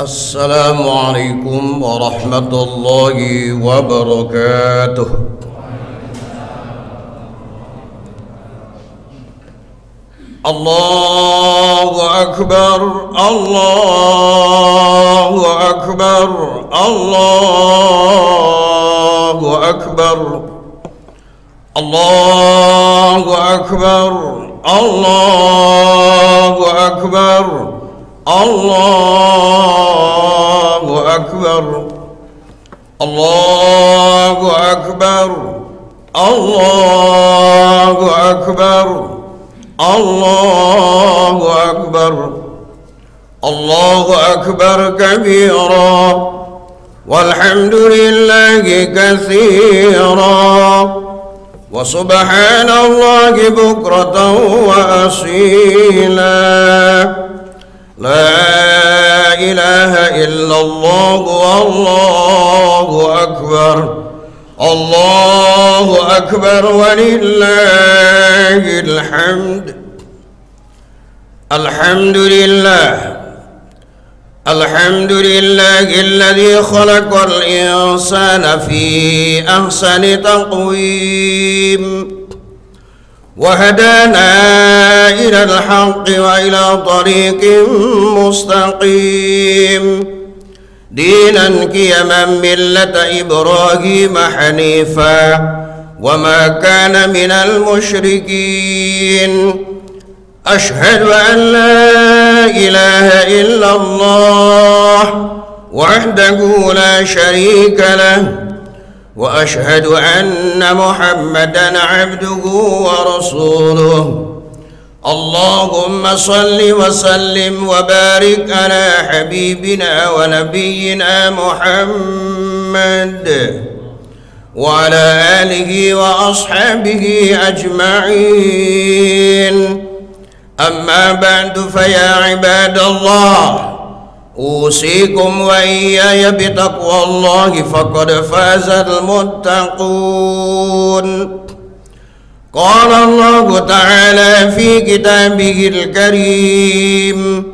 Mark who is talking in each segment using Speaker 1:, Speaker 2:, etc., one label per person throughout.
Speaker 1: Assalamualaikum warahmatullahi wabarakatuh. Allahu Akbar, Allahu Akbar, Allahu Akbar, Allahu Akbar, Allahu Akbar, Allahu Akbar, Allahu Akbar, Allahu Akbar, Allahu Akbar, Allahu Akbar kabira, walhamdulillahi katsira, wa subhanallahi bukratan wa asila. La ilaha illallah wallahu akbar, Allahu akbar walillahil hamd. Alhamdulillah, alhamdulillahilladzi khalaqal insana fi ahsani taqwim وهدانا إلى الحق وإلى طريق مستقيم دينا قيما ملة إبراهيم حنيفا وما كان من المشركين أشهد أن لا إله إلا الله وحده لا شريك له وأشهد أن محمدًا عبده ورسوله اللهم صل وسلم وبارك على حبيبنا ونبينا محمد وعلى آله وأصحابه أجمعين. أما بعد فيا عباد الله أوصيكم وإياي بتقوى الله فقد فاز المتقون. قال الله تعالى في كتابه الكريم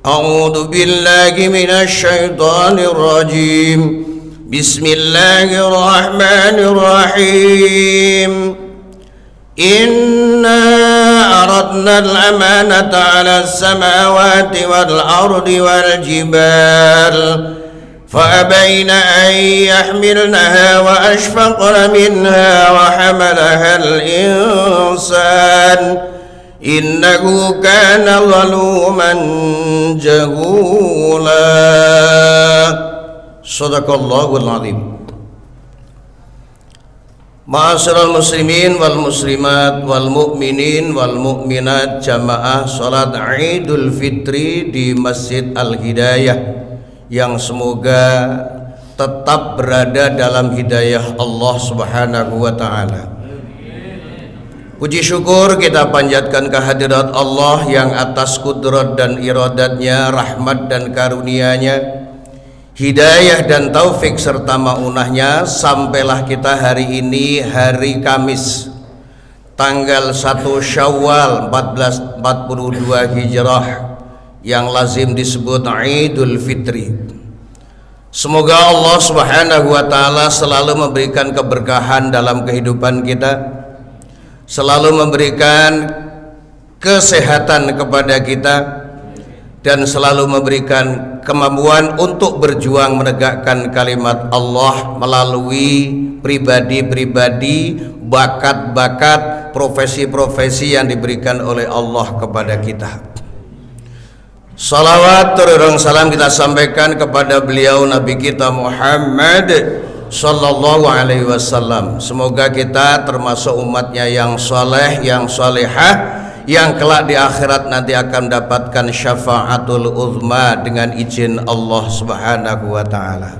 Speaker 1: أعوذ بالله من الشيطان الرجيم بسم الله الرحمن الرحيم إنا أردنا الأمانة على السماوات والأرض والجبال فأبين أن يحملنها وأشفقن منها وحملها الإنسان إنه كان ظلوما جهولا. صدق الله العظيم. Ma'asyiral muslimin wal muslimat wal mu'minin wal mu'minat jamaah salat Idul Fitri di Masjid Al-Hidayah yang semoga tetap berada dalam hidayah Allah Subhanahu wa taala. Puji syukur kita panjatkan kehadirat Allah yang atas kudrat dan iradatnya, rahmat dan karunia-Nya, hidayah dan taufik serta maunahnya, sampailah kita hari ini hari Kamis tanggal 1 Syawal 1442 Hijrah yang lazim disebut Idul Fitri. Semoga Allah Subhanahu wa ta'ala selalu memberikan keberkahan dalam kehidupan kita, selalu memberikan kesehatan kepada kita, dan selalu memberikan kemampuan untuk berjuang menegakkan kalimat Allah melalui pribadi-pribadi, bakat-bakat, profesi-profesi yang diberikan oleh Allah kepada kita. Salawat turun salam kita sampaikan kepada beliau Nabi kita Muhammad sallallahu alaihi wasallam. Semoga kita termasuk umatnya yang soleh, yang solehah, yang kelak di akhirat nanti akan mendapatkan syafaatul uzma dengan izin Allah Subhanahu wa ta'ala.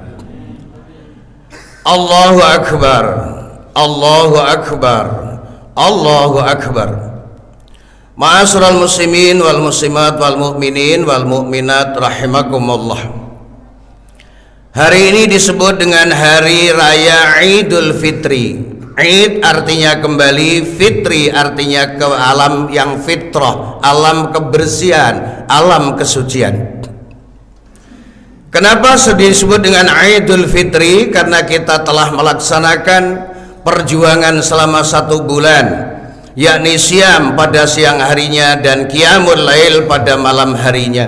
Speaker 1: Allahu akbar, Allahu akbar, Allahu akbar. Ma'asyiral muslimin wal muslimat wal mu'minin wal mu'minat rahimakumullah. Hari ini disebut dengan hari raya Idul Fitri. Id artinya kembali, fitri artinya ke alam yang fitrah, alam kebersihan, alam kesucian. Kenapa disebut dengan Idul Fitri? Karena kita telah melaksanakan perjuangan selama 1 bulan, yakni siam pada siang harinya dan qiyamul lail pada malam harinya.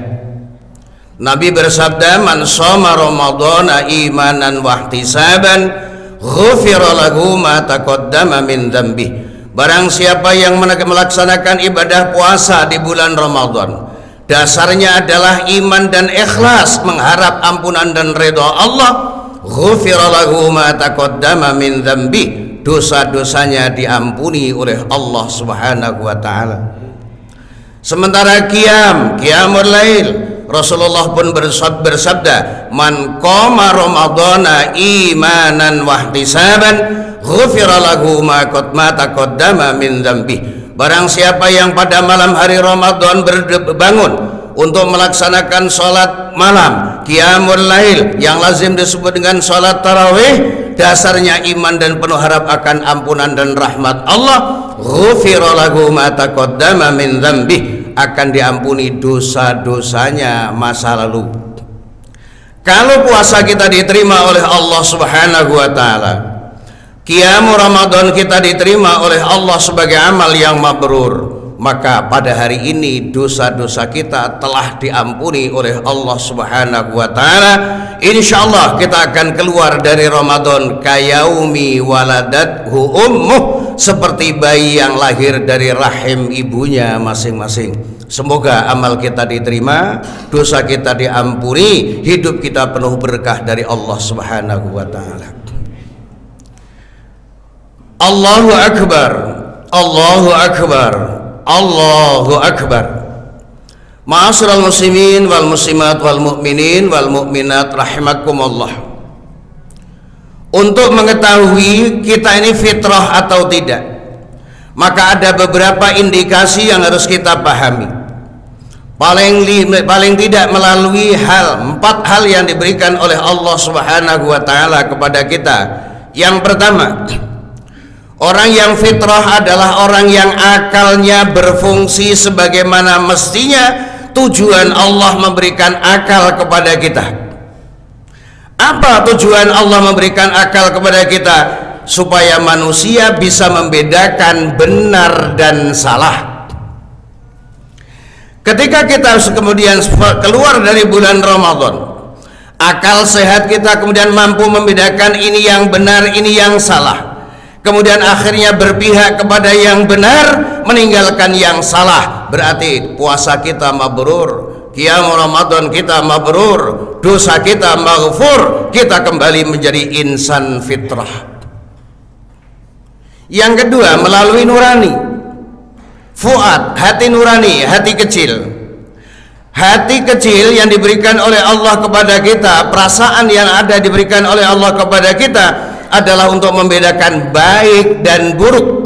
Speaker 1: Nabi bersabda, man shoma ramadhana imanan wa ihtisaban ghufira lahu ma taqaddama min dzambi. Barang siapa yang melaksanakan ibadah puasa di bulan Ramadan, dasarnya adalah iman dan ikhlas mengharap ampunan dan ridha Allah, ghufira lahu ma taqaddama min dzambi, dosa-dosanya diampuni oleh Allah Subhanahu wa ta'ala. Sementara qiyamul lail, Rasulullah pun bersabda, man qama ramadhana imanan wa ihtisaban ghufira lahu ma taqaddama min dzambi. Barang siapa yang pada malam hari Ramadan berbangun untuk melaksanakan sholat malam, qiyamul lail yang lazim disebut dengan sholat tarawih, dasarnya iman dan penuh harap akan ampunan dan rahmat Allah, ghufira lahu ma taqaddama min dzambi, akan diampuni dosa-dosanya masa lalu. Kalau puasa kita diterima oleh Allah Subhanahu wa ta'ala, qiyamul Ramadan kita diterima oleh Allah sebagai amal yang mabrur, maka pada hari ini dosa-dosa kita telah diampuni oleh Allah Subhanahu wa ta'ala. Insyaallah kita akan keluar dari Ramadan kayaumi waladathu ummuh, seperti bayi yang lahir dari rahim ibunya masing-masing. Semoga amal kita diterima, dosa kita diampuni, hidup kita penuh berkah dari Allah Subhanahu wa ta'ala. Allahu akbar, Allahu akbar, Allahu akbar. Ma'asyiral muslimin wal muslimat wal mu'minin wal mu'minat rahimakumullah. Untuk mengetahui kita ini fitrah atau tidak, maka ada beberapa indikasi yang harus kita pahami. Paling tidak melalui 4 hal yang diberikan oleh Allah Subhanahu wa ta'ala kepada kita. Yang pertama, orang yang fitrah adalah orang yang akalnya berfungsi sebagaimana mestinya. Tujuan Allah memberikan akal kepada kita. Apa tujuan Allah memberikan akal kepada kita? Supaya manusia bisa membedakan benar dan salah. Ketika kita kemudian keluar dari bulan Ramadan, akal sehat kita kemudian mampu membedakan ini yang benar, ini yang salah. Kemudian akhirnya berpihak kepada yang benar, meninggalkan yang salah. Berarti puasa kita mabrur, qiyamul Ramadan kita mabrur, dosa kita maghfur, kita kembali menjadi insan fitrah. Yang kedua, melalui nurani, fuad, hati nurani, hati kecil. Hati kecil yang diberikan oleh Allah kepada kita, perasaan yang ada diberikan oleh Allah kepada kita adalah untuk membedakan baik dan buruk.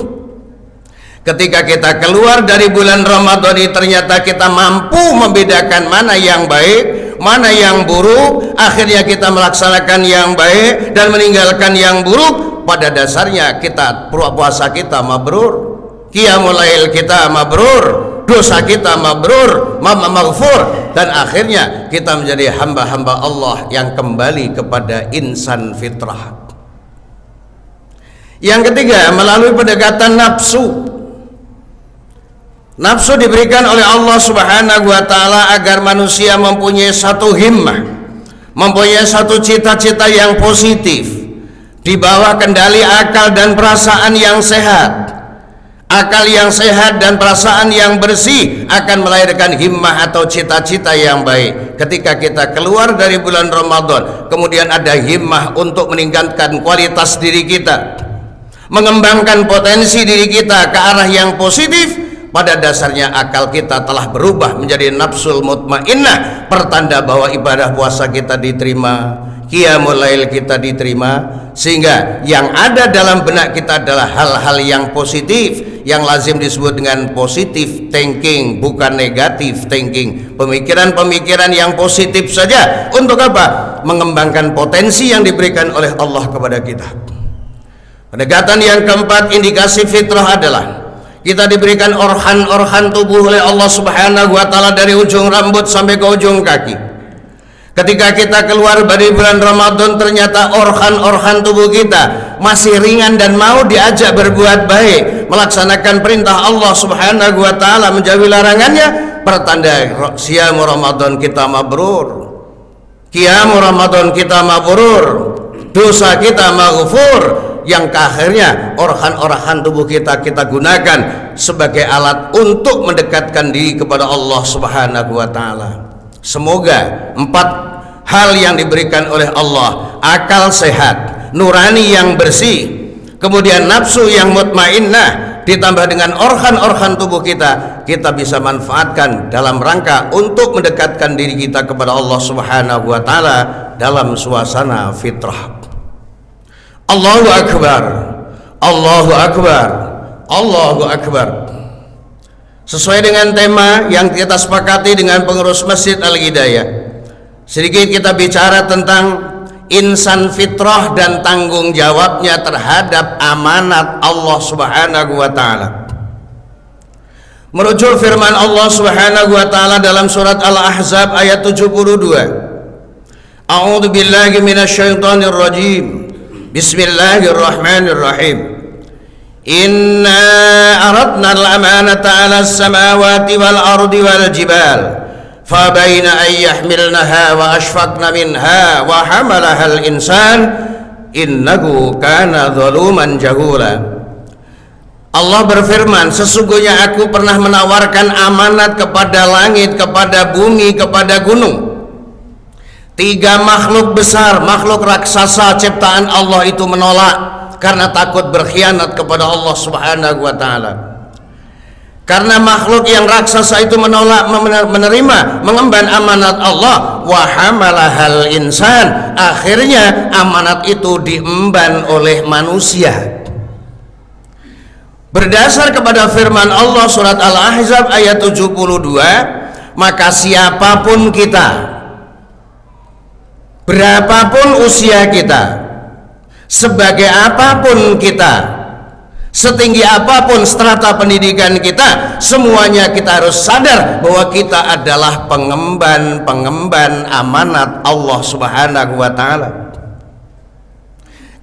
Speaker 1: Ketika kita keluar dari bulan Ramadan ini, ternyata kita mampu membedakan mana yang baik, mana yang buruk. Akhirnya kita melaksanakan yang baik dan meninggalkan yang buruk. Pada dasarnya kita puasa kita mabrur, qiyamul lail kita mabrur, dosa kita maghfur, dan akhirnya kita menjadi hamba-hamba Allah yang kembali kepada insan fitrah. Yang ketiga, melalui pendekatan nafsu. Nafsu diberikan oleh Allah Subhanahu wa taala agar manusia mempunyai satu himmah, mempunyai satu cita-cita yang positif di bawah kendali akal dan perasaan yang sehat. Akal yang sehat dan perasaan yang bersih akan melahirkan himmah atau cita-cita yang baik. Ketika kita keluar dari bulan Ramadan, kemudian ada himmah untuk meningkatkan kualitas diri kita, mengembangkan potensi diri kita ke arah yang positif. Pada dasarnya akal kita telah berubah menjadi nafsul mutmainnah, pertanda bahwa ibadah puasa kita diterima, qiyamul lail kita diterima, sehingga yang ada dalam benak kita adalah hal-hal yang positif, yang lazim disebut dengan positive thinking, bukan negative thinking. Pemikiran-pemikiran yang positif saja. Untuk apa? Mengembangkan potensi yang diberikan oleh Allah kepada kita. Pendekatan yang keempat, indikasi fitrah adalah kita diberikan organ-organ tubuh oleh Allah Subhanahu wa taala dari ujung rambut sampai ke ujung kaki. Ketika kita keluar dari bulan Ramadan, ternyata organ-organ tubuh kita masih ringan dan mau diajak berbuat baik, melaksanakan perintah Allah Subhanahu wa taala, menjauhi larangannya, pertanda siam Ramadan kita mabrur, qiyam Ramadan kita mabrur, dosa kita maghfur, yang akhirnya organ-organ tubuh kita gunakan sebagai alat untuk mendekatkan diri kepada Allah Subhanahu wa taala. Semoga empat hal yang diberikan oleh Allah, akal sehat, nurani yang bersih, kemudian nafsu yang mutmainnah, ditambah dengan organ-organ tubuh kita bisa manfaatkan dalam rangka untuk mendekatkan diri kita kepada Allah Subhanahu wa taala dalam suasana fitrah. Allahu akbar, Allahu akbar, Allahu akbar. Sesuai dengan tema yang kita sepakati dengan pengurus Masjid Al-Hidayah, sedikit kita bicara tentang insan fitrah dan tanggung jawabnya terhadap amanat Allah Subhanahu wa taala. Merujuk firman Allah Subhanahu wa taala dalam surat Al-Ahzab ayat 72. A'udzu billahi minasyaitonir rajim. Bismillahirrahmanirrahim. Inna aradna al-amanata 'ala as-samawati wal ardi wal jibal fabaina an yahmilnaha wa ashfaqna minha wa hamalaha al-insan innahu kana zaluman jahula. Allah berfirman, sesungguhnya aku pernah menawarkan amanat kepada langit, kepada bumi, kepada gunung. Tiga makhluk besar, makhluk raksasa ciptaan Allah itu menolak karena takut berkhianat kepada Allah Subhanahu wa taala. Karena makhluk yang raksasa itu menolak menerima, mengemban amanat Allah, wa hamalahal insan, akhirnya amanat itu diemban oleh manusia. Berdasar kepada firman Allah surat Al-Ahzab ayat 72, maka siapapun kita, berapapun usia kita, sebagai apapun kita, setinggi apapun strata pendidikan kita, semuanya kita harus sadar bahwa kita adalah pengemban amanat Allah Subhanahu wa taala.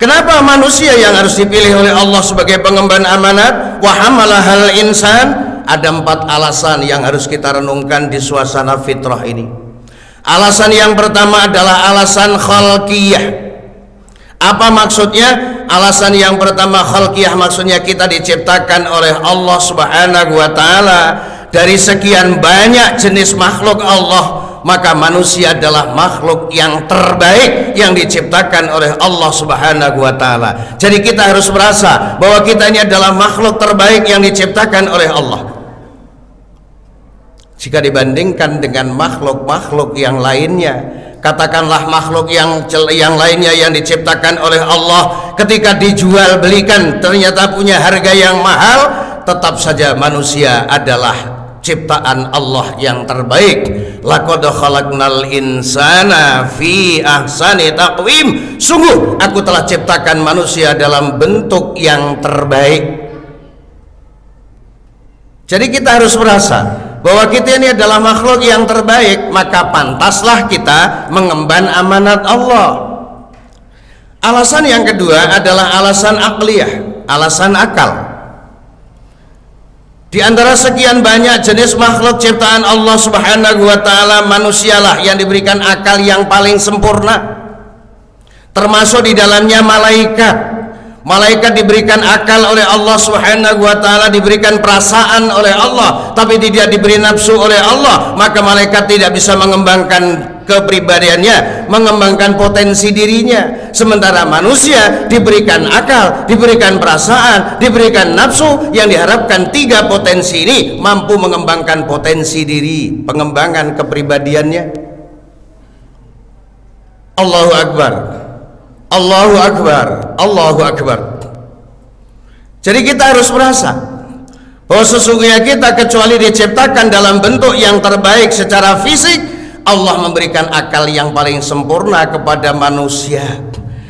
Speaker 1: Kenapa manusia yang harus dipilih oleh Allah sebagai pengemban amanat? Wa hamalahal insan. Ada 4 alasan yang harus kita renungkan di suasana fitrah ini. Alasan yang pertama adalah alasan khalqiyah. Apa maksudnya? Alasan yang pertama khalqiyah, maksudnya kita diciptakan oleh Allah Subhanahu wa taala dari sekian banyak jenis makhluk Allah, maka manusia adalah makhluk yang terbaik yang diciptakan oleh Allah Subhanahu wa taala. Jadi kita harus merasa bahwa kita ini adalah makhluk terbaik yang diciptakan oleh Allah. Jika dibandingkan dengan makhluk-makhluk yang lainnya, katakanlah makhluk yang lainnya yang diciptakan oleh Allah, ketika dijual belikan ternyata punya harga yang mahal, tetap saja manusia adalah ciptaan Allah yang terbaik. Laqad khalaqnal insana fi ahsani taqwim. Sungguh aku telah ciptakan manusia dalam bentuk yang terbaik. Jadi kita harus merasa bahwa kita ini adalah makhluk yang terbaik, maka pantaslah kita mengemban amanat Allah. Alasan yang kedua adalah alasan akliyah, alasan akal. Di antara sekian banyak jenis makhluk ciptaan Allah Subhanahu wa taala, manusialah yang diberikan akal yang paling sempurna. Termasuk di dalamnya malaikat. Malaikat diberikan akal oleh Allah Subhanahu wa taala, diberikan perasaan oleh Allah, tapi tidak diberi nafsu oleh Allah, maka malaikat tidak bisa mengembangkan kepribadiannya, mengembangkan potensi dirinya. Sementara manusia diberikan akal, diberikan perasaan, diberikan nafsu, yang diharapkan tiga potensi ini mampu mengembangkan potensi diri, pengembangan kepribadiannya. Allahu Akbar, Allahu Akbar, Allahu Akbar. Jadi kita harus merasa bahwa sesungguhnya kita kecuali diciptakan dalam bentuk yang terbaik secara fisik, Allah memberikan akal yang paling sempurna kepada manusia.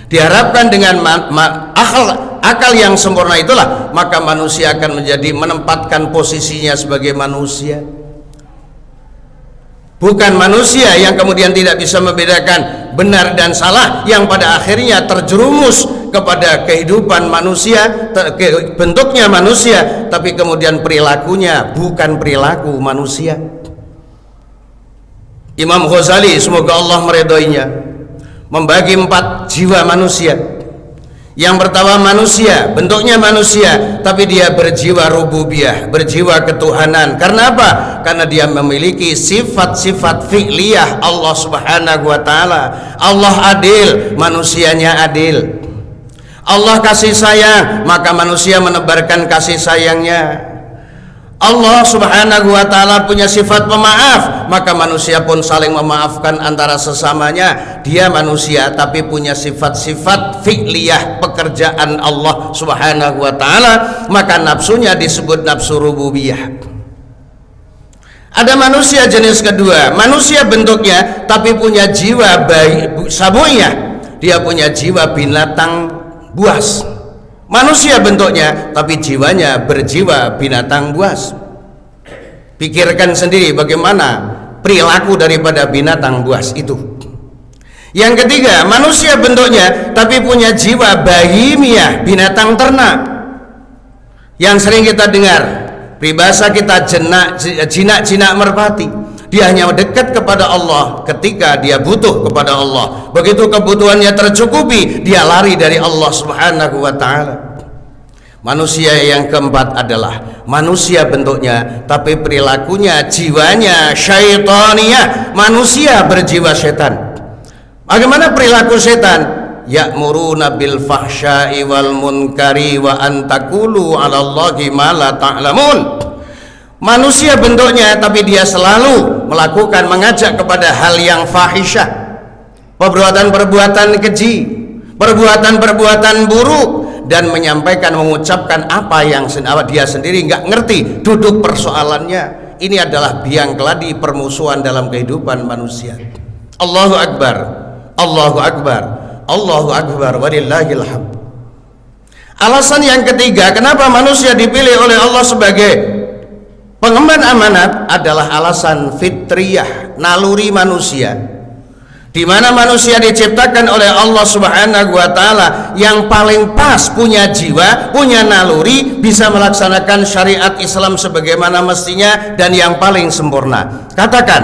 Speaker 1: Diharapkan dengan akal yang sempurna itulah maka manusia akan menempatkan posisinya sebagai manusia. Bukan manusia yang kemudian tidak bisa membedakan benar dan salah, yang pada akhirnya terjerumus kepada kehidupan manusia, bentuknya manusia, tapi kemudian perilakunya bukan perilaku manusia. Imam Ghazali, semoga Allah meridhoinya, membagi 4 jiwa manusia. Yang pertama, manusia, bentuknya manusia, tapi dia berjiwa rububiyah, berjiwa ketuhanan. Karena apa? Karena dia memiliki sifat-sifat fi'liyah Allah Subhanahu wa taala. Allah adil, manusianya adil. Allah kasih sayang, maka manusia menebarkan kasih sayangnya. Allah Subhanahu wa taala punya sifat pemaaf, maka manusia pun saling memaafkan antara sesamanya. Dia manusia tapi punya sifat-sifat fi'liyah, pekerjaan Allah Subhanahu wa taala, maka nafsunya disebut nafsu rububiyah. Ada manusia jenis kedua, manusia bentuknya tapi punya jiwa sabuiyah, dia punya jiwa binatang buas. Manusia bentuknya tapi jiwanya berjiwa binatang buas. Pikirkan sendiri bagaimana perilaku daripada binatang buas itu. Yang ketiga, manusia bentuknya tapi punya jiwa bahimiyah, binatang ternak. Yang sering kita dengar, peribahasa kita jinak merpati. Dia hanya dekat kepada Allah ketika dia butuh kepada Allah. Begitu kebutuhannya tercukupi, dia lari dari Allah Subhanahu wa taala. Manusia yang keempat adalah manusia bentuknya tapi perilakunya, jiwanya syaitaniyah, manusia berjiwa setan. Bagaimana perilaku setan? Ya'muruna bil fahsya'i wal munkari wa antakulu 'alallahi ma la ta'lamun. Manusia bentuknya tapi dia selalu melakukan, mengajak kepada hal yang fahisyah, perbuatan-perbuatan keji, perbuatan-perbuatan buruk, dan menyampaikan, mengucapkan apa yang dia sendiri nggak ngerti duduk persoalannya. Ini adalah biang keladi permusuhan dalam kehidupan manusia. Allahu Akbar, Allahu Akbar, Allahu Akbar, walillahil hamd. Alasan yang ketiga kenapa manusia dipilih oleh Allah sebagai pengemban amanat adalah alasan fitriyah, naluri manusia, di mana manusia diciptakan oleh Allah Subhanahu wa taala yang paling pas, punya jiwa, punya naluri, bisa melaksanakan syariat Islam sebagaimana mestinya dan yang paling sempurna. Katakan,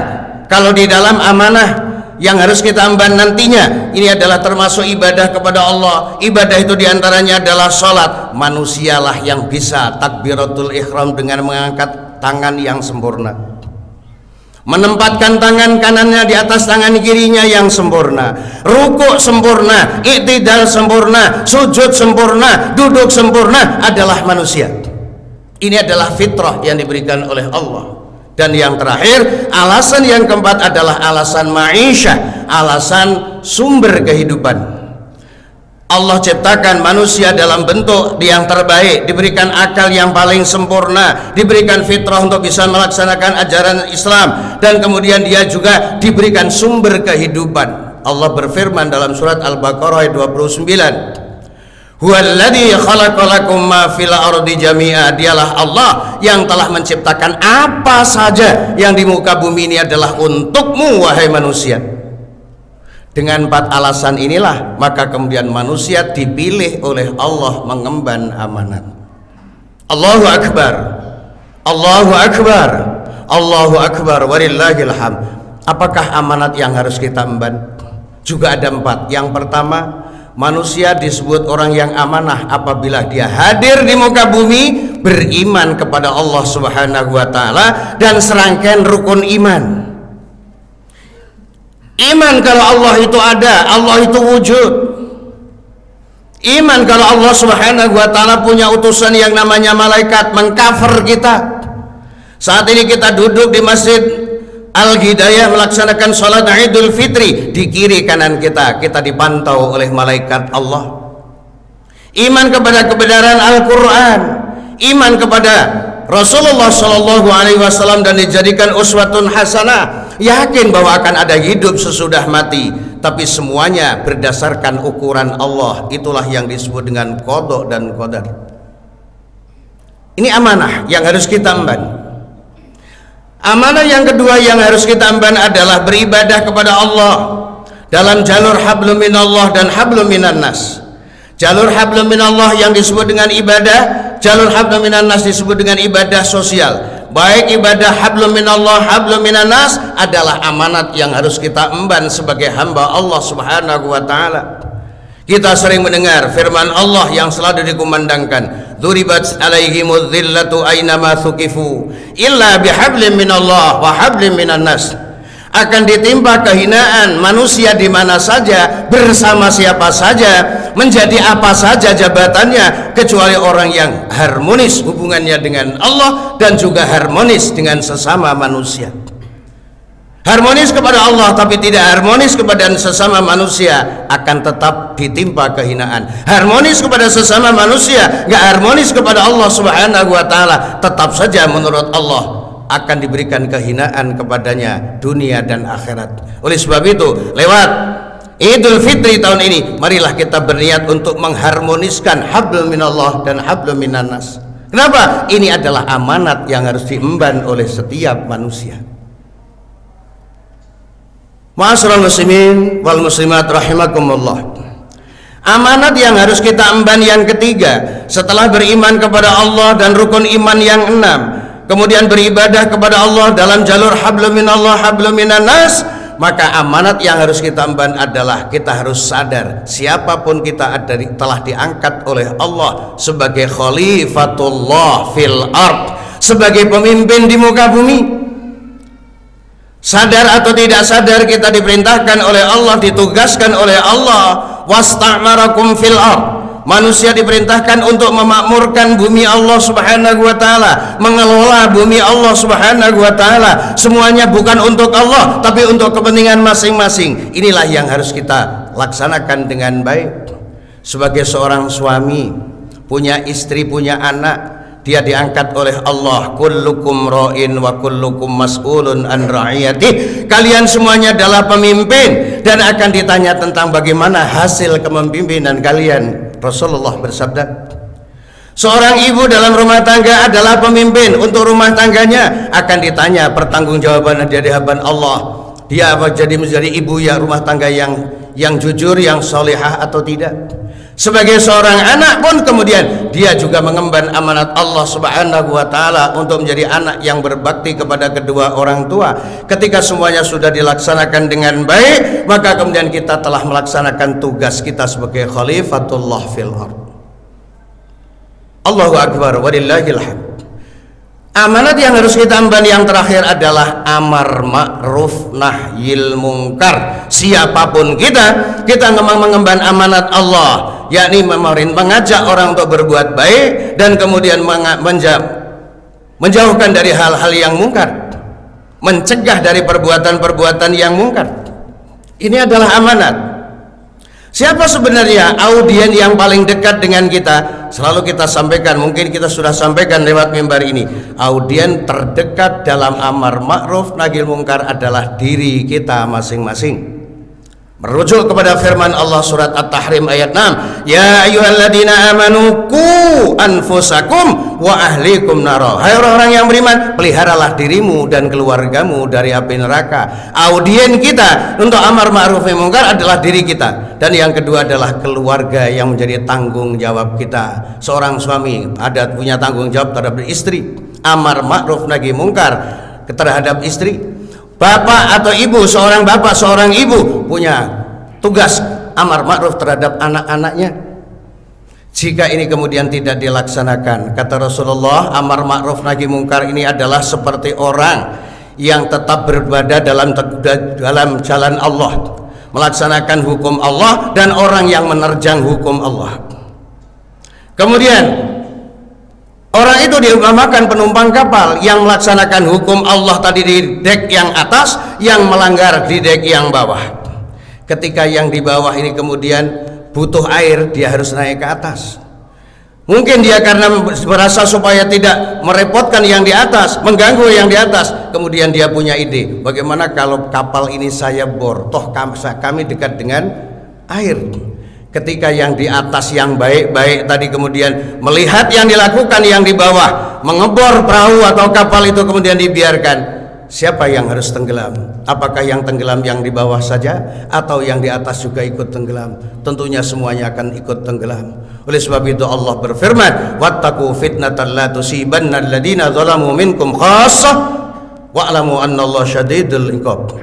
Speaker 1: kalau di dalam amanah yang harus kita emban nantinya, ini adalah termasuk ibadah kepada Allah. Ibadah itu diantaranya adalah sholat. Manusialah yang bisa takbiratul ihram dengan mengangkat tangan yang sempurna, menempatkan tangan kanannya di atas tangan kirinya yang sempurna, rukuk sempurna, i'tidal sempurna, sujud sempurna, duduk sempurna, adalah manusia. Ini adalah fitrah yang diberikan oleh Allah. Dan yang terakhir, alasan yang keempat adalah alasan ma'isyah, alasan sumber kehidupan. Allah ciptakan manusia dalam bentuk yang terbaik, diberikan akal yang paling sempurna, diberikan fitrah untuk bisa melaksanakan ajaran Islam, dan kemudian dia juga diberikan sumber kehidupan. Allah berfirman dalam surat Al-Baqarah ayat 29, Huwallazi khalaqalakum ma fil ardi jami'a. Dialah Allah yang telah menciptakan apa saja yang di muka bumi ini adalah untukmu wahai manusia. Dengan 4 alasan inilah maka kemudian manusia dipilih oleh Allah mengemban amanat. Allahu akbar. Allahu akbar. Allahu akbar walillahil hamd. Apakah amanat yang harus kita emban? Juga ada 4. Yang pertama, manusia disebut orang yang amanah apabila dia hadir di muka bumi beriman kepada Allah Subhanahu wa taala dan serangkaian rukun iman. Iman kalau Allah itu ada, Allah itu wujud. Iman kalau Allah Subhanahu wa taala punya utusan yang namanya malaikat mengcover kita. Saat ini kita duduk di Masjid Al-Hidayah melaksanakan sholat Idul Fitri. Di kiri kanan kita dipantau oleh malaikat Allah. Iman kepada kebenaran Al-Quran, iman kepada Rasulullah Shallallahu Alaihi Wasallam dan dijadikan uswatun hasanah, yakin bahwa akan ada hidup sesudah mati, tapi semuanya berdasarkan ukuran Allah. Itulah yang disebut dengan qada dan qadar. Ini amanah yang harus kita emban. Amanah yang kedua yang harus kita emban adalah beribadah kepada Allah dalam jalur hablum minallah dan hablum minan nas. Jalur hablum minallah yang disebut dengan ibadah, jalur hablum minan nas disebut dengan ibadah sosial. Baik ibadah hablum minallah, hablum minan nas adalah amanat yang harus kita emban sebagai hamba Allah Subhanahu wa taala. Kita sering mendengar firman Allah yang selalu dikumandangkan, "Dzuribat 'alaihimudz dzillatu ainama thuqifu illa bihablin minallah wa hablin minan nas." Akan ditimpa kehinaan manusia di mana saja, bersama siapa saja, menjadi apa saja jabatannya, kecuali orang yang harmonis hubungannya dengan Allah dan juga harmonis dengan sesama manusia. Harmonis kepada Allah tapi tidak harmonis kepada sesama manusia akan tetap ditimpa kehinaan. Harmonis kepada sesama manusia, nggak harmonis kepada Allah Subhanahu wa taala, tetap saja menurut Allah akan diberikan kehinaan kepadanya dunia dan akhirat. Oleh sebab itu, lewat Idul Fitri tahun ini, marilah kita berniat untuk mengharmoniskan hablum minallah dan hablum minan nas. Kenapa? Ini adalah amanat yang harus diemban oleh setiap manusia. Ma'asyiral muslimin wal muslimat rahimakumullah. Amanat yang harus kita emban yang ketiga setelah beriman kepada Allah dan rukun iman yang 6, kemudian beribadah kepada Allah dalam jalur hablum minallah hablum minan nas, maka amanat yang harus kita emban adalah kita harus sadar siapapun kita telah diangkat oleh Allah sebagai khalifatullah fil ard, sebagai pemimpin di muka bumi. Sadar atau tidak sadar kita diperintahkan oleh Allah, ditugaskan oleh Allah, wasta'marakum fil ard. Manusia diperintahkan untuk memakmurkan bumi Allah Subhanahu wa taala, mengelola bumi Allah Subhanahu wa taala. Semuanya bukan untuk Allah tapi untuk kepentingan masing-masing. Inilah yang harus kita laksanakan dengan baik. Sebagai seorang suami, punya istri, punya anak, dia diangkat oleh Allah, kullukum ra'in wa kullukum mas'ulun an ra'iyatih. Kalian semuanya adalah pemimpin dan akan ditanya tentang bagaimana hasil kepemimpinan kalian. Rasulullah bersabda, seorang ibu dalam rumah tangga adalah pemimpin untuk rumah tangganya, akan ditanya pertanggungjawaban di hadapan Allah. Dia jadi menjadi ibu yang rumah tangga yang jujur, yang solehah atau tidak. Sebagai seorang anak pun kemudian dia juga mengemban amanat Allah Subhanahu wa taala untuk menjadi anak yang berbakti kepada kedua orang tua. Ketika semuanya sudah dilaksanakan dengan baik, maka kemudian kita telah melaksanakan tugas kita sebagai khalifatullah fil ard. Allahu akbar walillahil hamd. Amanat yang harus kita emban yang terakhir adalah amar ma'ruf nahyil mungkar. Siapapun kita memang mengemban amanat Allah, yakni mengajak orang untuk berbuat baik dan kemudian menjauhkan dari hal-hal yang mungkar, mencegah dari perbuatan-perbuatan yang mungkar. Ini adalah amanat. Siapa sebenarnya audien yang paling dekat dengan kita? Selalu kita sampaikan, mungkin kita sudah sampaikan lewat mimbar ini. Audien terdekat dalam amar ma'ruf nahi mungkar adalah diri kita masing-masing. Merujuk kepada firman Allah surat At-Tahrim ayat 6, ya ayyuhalladzina amanu qu anfusakum wa ahlikum nara. Hai orang-orang yang beriman, peliharalah dirimu dan keluargamu dari api neraka. Audien kita untuk amar ma'ruf nahi munkar adalah diri kita, dan yang kedua adalah keluarga yang menjadi tanggung jawab kita. Seorang suami punya tanggung jawab terhadap istri, amar ma'ruf nahi munkar terhadap istri. Bapak atau ibu, seorang bapak, seorang ibu punya tugas amar ma'ruf terhadap anak-anaknya. Jika ini kemudian tidak dilaksanakan, kata Rasulullah, amar ma'ruf nahi munkar ini adalah seperti orang yang tetap beribadah dalam jalan Allah, melaksanakan hukum Allah, dan orang yang menerjang hukum Allah. Kemudian orang itu diumpamakan penumpang kapal yang melaksanakan hukum Allah tadi di dek yang atas, yang melanggar di dek yang bawah. Ketika yang di bawah ini kemudian butuh air, dia harus naik ke atas. Mungkin dia karena merasa supaya tidak merepotkan yang di atas, mengganggu yang di atas, kemudian dia punya ide, bagaimana kalau kapal ini saya bor, toh kami dekat dengan air. Ketika yang di atas yang baik-baik tadi kemudian melihat yang dilakukan yang di bawah, mengebor perahu atau kapal itu kemudian dibiarkan, siapa yang harus tenggelam? Apakah yang tenggelam yang di bawah saja atau yang di atas juga ikut tenggelam? Tentunya semuanya akan ikut tenggelam. Oleh sebab itu Allah berfirman, wattaqu fitnatan la tusibanna alladziina zalamu minkum khassah wa'lamu annallaha syadidul iqab.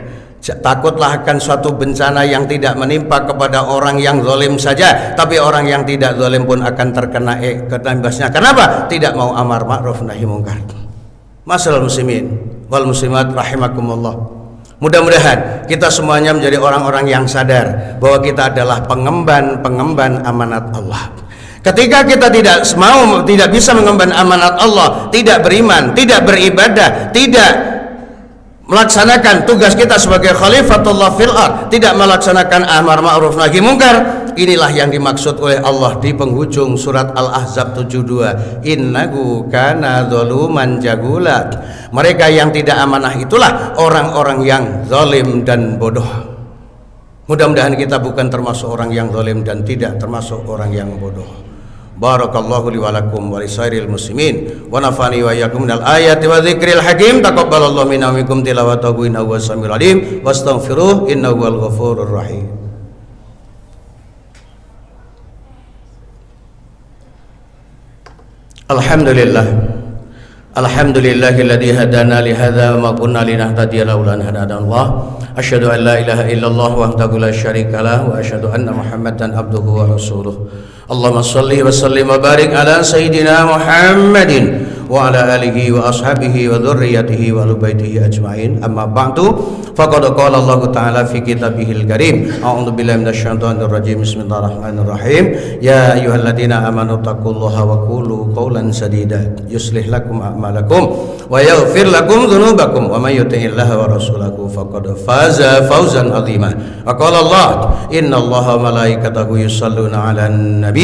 Speaker 1: Takutlah akan suatu bencana yang tidak menimpa kepada orang yang zalim saja, tapi orang yang tidak zalim pun akan terkena imbasnya. Kenapa? Tidak mau amar ma'ruf nahi munkar. Masyaallah muslimin wal muslimat rahimakumullah. Mudah-mudahan kita semuanya menjadi orang-orang yang sadar bahwa kita adalah pengemban amanat Allah. Ketika kita tidak bisa mengemban amanat Allah, tidak beriman, tidak beribadah, tidak melaksanakan tugas kita sebagai khalifatullah fil ard, tidak melaksanakan amar ma'ruf nahi munkar, inilah yang dimaksud oleh Allah di penghujung surat Al-Ahzab 72, innahu kana zaluman jahula. Mereka yang tidak amanah itulah orang-orang yang zalim dan bodoh. Mudah-mudahan kita bukan termasuk orang yang zalim dan tidak termasuk orang yang bodoh. Barakallahu li wa lakum wa lisairil muslimin wa nafani wa iyyakum minal ayati wa dzikril hakim. Taqabbalallahu minna wa minkum tilawatahu innahu was-sami'ul alim wastaghfiruh innahu wal ghafurur rahim. Alhamdulillahilladzi hadana li hadza wa ma kunna linahtadiya laula an hadana asyhadu an la ilaha illallah wahdahu la syarikalah wa asyhadu anna muhammadan abduhu wa rasuluh. Allahumma salli wa sallim wa barik ala sayyidina Muhammadin wa ala alihi wa ashabihi wa dhurriyyatihi wa lubaitihi ajma'in. Amma ba'du, faqad qala Allah ta'ala fi kitabihil karim, a'udzu billahi minasyaitonir rajim, bismillahirrahmanirrahim. Ya ayyuhalladzina amanu taqullaha wa qulu qawlan sadida yuslih lakum a'malakum wa yaghfir lakum dhunubakum wa may yuti'illaha wa rasulahu faqad faza fawzan 'azima. Wa qala Allah, innallaha wa malaikatahu yusholluna 'alan nabi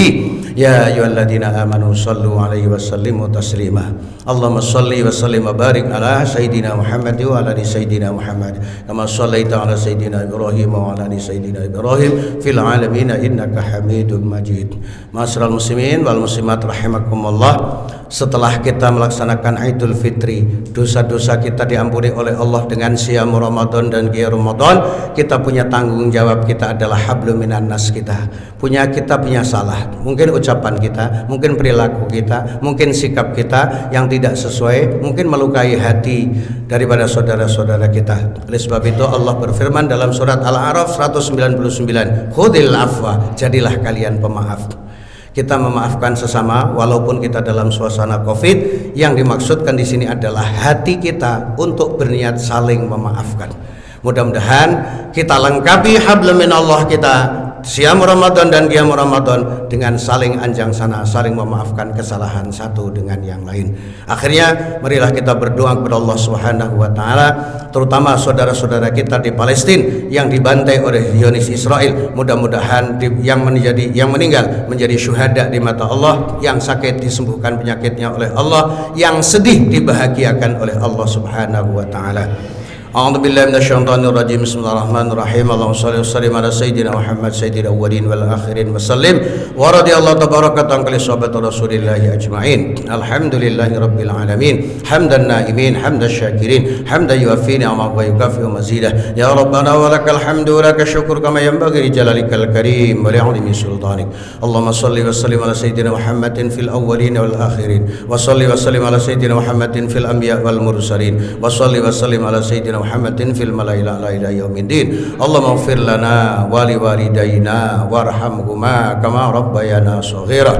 Speaker 1: ya ayyuhalladzina amanu shallu 'alaihi wa sallimu taslima. Allahumma shalli wa sallim wa barik ala sayyidina Muhammad wa ala ali sayyidina Muhammad kama shallaita ala sayyidina Ibrahim wa ala ali sayyidina Ibrahim fil alamin innaka Hamidum Majid. Ma'asyiral muslimin wal muslimat rahimakumullah. Setelah kita melaksanakan Idul Fitri, dosa-dosa kita diampuni oleh Allah dengan siam Ramadan dan qiyam Ramadan, kita punya tanggung jawab, kita adalah hablum minan nas. Kita punya salah, mungkin ucapan kita, mungkin perilaku kita, mungkin sikap kita yang tidak sesuai, mungkin melukai hati daripada saudara-saudara kita. Oleh sebab itu Allah berfirman dalam surat Al-A'raf 199, khudil afwa, jadilah kalian pemaaf. Kita memaafkan sesama walaupun kita dalam suasana Covid. Yang dimaksudkan di sini adalah hati kita untuk berniat saling memaafkan. Mudah-mudahan kita lengkapi hablum minallah kita, siam Ramadan dan qiyam Ramadan, dengan saling anjang sana, saling memaafkan kesalahan satu dengan yang lain. Akhirnya marilah kita berdoa kepada Allah Subhanahu wa taala, terutama saudara-saudara kita di Palestina yang dibantai oleh Zionis Israel. Mudah-mudahan yang meninggal menjadi syuhada di mata Allah, yang sakit disembuhkan penyakitnya oleh Allah, yang sedih dibahagiakan oleh Allah Subhanahu wa taala. A'udzu billahi minasyaitonir rajim. Bismillahirrahmanirrahim. Allahumma shalli wa sallim ala sayyidina Muhammad sayyidil awwalin wal akhirin wa sallim. Wa radhiyallahu tabaraka an kulli sahabati Rasulillahi ajma'in. Alhamdulillahi rabbil alamin. Hamdan na'imin, hamdan syakirin, hamdan yuwaffi ni'amahu wa yukafi mazidah. Ya Rabbana wa lakal hamdu wa lakal syukur kama yanbaghi li jalalikal karim wa li'azimi sultanik. Allahumma shalli wa sallim ala sayyidina Muhammadin fil awwalin wal akhirin. Wa shalli wa sallim ala sayyidina Muhammadin fil anbiya wal mursalin. Wa shalli wa sallim ala sayyidina Muhammadin fil malaila ila yaumiddin. Allahumma ighfir lana wa li walidayna warhamhuma kama rabbayana shaghira.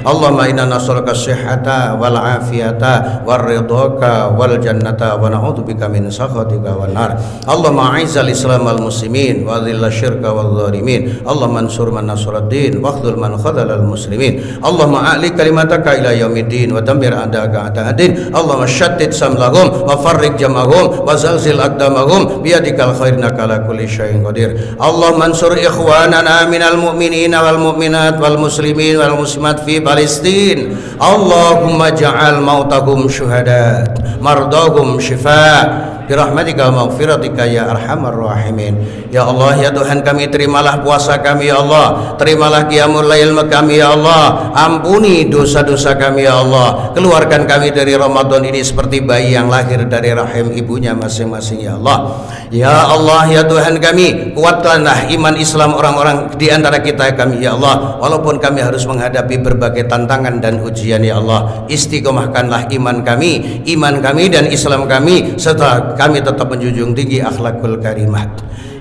Speaker 1: Allahumma inna nas'aluka as-sihhata wal afiyata war ridhaka wal jannata wa na'udzubika min sakhatika wan nar. Allahumma a'izzal islam wal muslimin wa dhilla syirka wal zalimin. Allahumma ansur man nasaraddin wa khudhul man khadhalal muslimin. Allahumma a'li kalimataka ila yaumiddin wa dammir a'daka a'da'adin. Allahumma shattid samlahum wa farriq jam'ahum wa zalzil aqdamahum biyadikal khair innaka ala kulli syai'in qadir. Allahumma ansur ikhwanana minal mu'minina wal mu'minat wal muslimin wal muslimat fi Palestin. Allahumma ja'al mautahum syuhada mardahum syifa birahmatika wa maghfiratika ya arhamar rahimin. Ya Allah, ya Tuhan kami, terimalah puasa kami ya Allah, terimalah qiyamul lail kami ya Allah, ampuni dosa-dosa kami ya Allah, keluarkan kami dari Ramadan ini seperti bayi yang lahir dari rahim ibunya masing-masing ya Allah. Ya Allah, ya Tuhan kami, kuatkanlah iman Islam orang-orang di antara kita kami ya Allah, walaupun kami harus menghadapi berbagai tantangan dan ujian ya Allah. Istiqomahkanlah iman kami dan Islam kami, serta kami tetap menjunjung tinggi akhlakul karimah.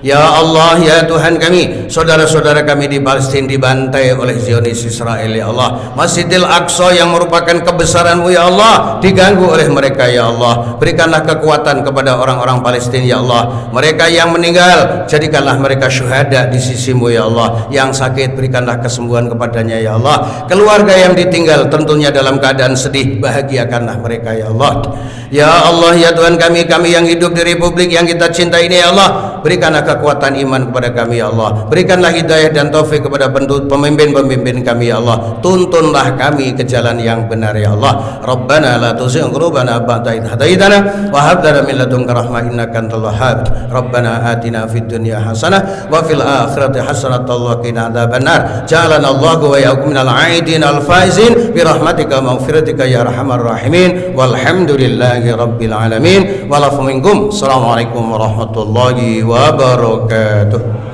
Speaker 1: Ya Allah, ya Tuhan kami, saudara-saudara kami di Palestina dibantai oleh Zionis Israel ya Allah. Masjidil Aqsa yang merupakan kebesaran-Mu ya Allah diganggu oleh mereka ya Allah. Berikanlah kekuatan kepada orang-orang Palestina ya Allah. Mereka yang meninggal, jadikanlah mereka syuhada di sisi-Mu ya Allah. Yang sakit, berikanlah kesembuhan kepadanya ya Allah. Keluarga yang ditinggal tentunya dalam keadaan sedih, bahagiakanlah mereka ya Allah. Ya Allah, ya Tuhan kami, kami yang hidup di republik yang kita cintai ini ya Allah, berikanlah kekuatan iman kepada kami ya Allah. Berikanlah hidayah dan taufik kepada pemimpin-pemimpin kami ya Allah. Tuntunlah kami ke jalan yang benar ya Allah. Rabbana la tuzigh qulubana ba'da idh hadaitana wa hab lana min ladunka rahmah innaka antal wahhab. Rabbana atina fid dunya hasanah wa fil akhirati hasanah wa qina adzabannar. Ja'alana Allahu wa iyyakum minal 'aidin al faizin bi rahmatika wa maghfiratika ya arhamar rahimin. Walhamdulillahi rabbil alamin. Walafu minkum. Assalamualaikum warahmatullahi wabarakatuh.